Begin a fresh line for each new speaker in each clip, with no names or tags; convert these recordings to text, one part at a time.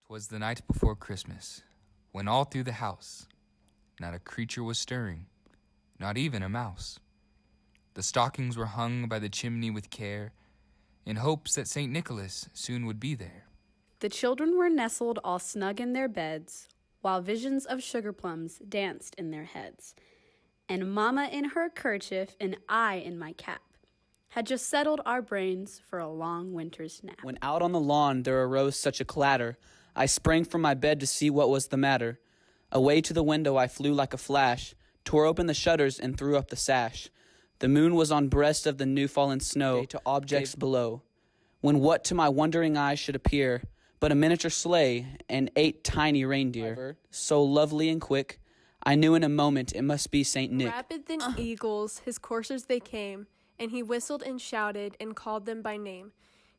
'Twas the night before Christmas, when all through the house not a creature was stirring, not even a mouse. The stockings were hung by the chimney with care, in hopes that St. Nicholas soon would be there.
The children were nestled all snug in their beds, while visions of sugar plums danced in their heads. And Mama in her kerchief and I in my cap had just settled our brains for a long winter's nap.
When out on the lawn there arose such a clatter, I sprang from my bed to see what was the matter. Away to the window I flew like a flash, tore open the shutters and threw up the sash. The moon was on breast of the new-fallen snow to objects below, when what to my wondering eyes should appear but a miniature sleigh and 8 tiny reindeer, so lovely and quick, I knew in a moment it must be Saint Nick.
Rapid than eagles, his coursers they came, and he whistled and shouted and called them by name.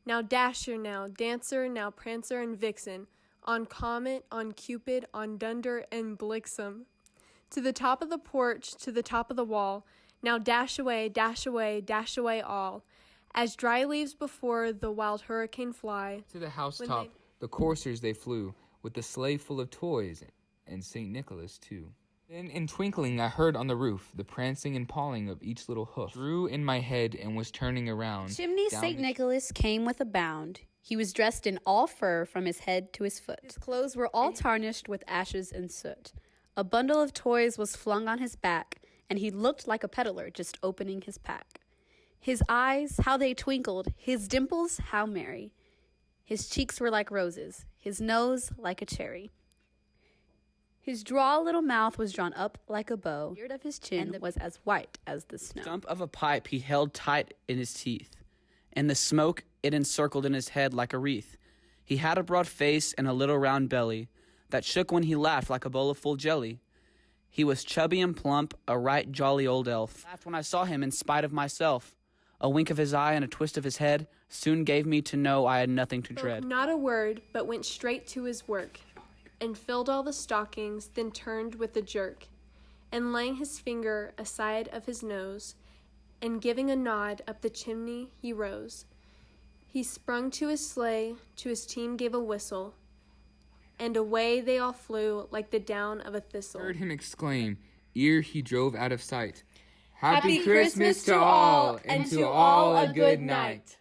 Now Dasher, now Dancer, now Prancer and Vixen, on Comet, on Cupid, on Dunder and Blixen. To the top of the porch, to the top of the wall, now dash away, dash away, dash away all, as dry leaves before the wild hurricane fly.
To the housetop the coursers they flew, with the sleigh full of toys, and St. Nicholas too. Then in twinkling I heard on the roof the prancing and pawing of each little hoof. Drew in my head and was turning around.
Chimney St. Nicholas came with a bound. He was dressed in all fur from his head to his foot. His clothes were all tarnished with ashes and soot. A bundle of toys was flung on his back, and he looked like a peddler just opening his pack. His eyes, how they twinkled, his dimples, how merry. His cheeks were like roses, his nose like a cherry. His droll little mouth was drawn up like a bow. The beard of his chin was as white as the snow.
The stump of a pipe he held tight in his teeth, and the smoke it encircled in his head like a wreath. He had a broad face and a little round belly that shook when he laughed like a bowl of full jelly. He was chubby and plump, a right jolly old elf. I laughed when I saw him in spite of myself. A wink of his eye and a twist of his head soon gave me to know I had nothing to dread.
Not a word, but went straight to his work, and filled all the stockings, then turned with a jerk, and laying his finger aside of his nose, and giving a nod up the chimney, he rose. He sprung to his sleigh, to his team gave a whistle, and away they all flew like the down of a thistle.
I heard him exclaim, ere he drove out of sight, Happy Christmas to all, and to all a good night.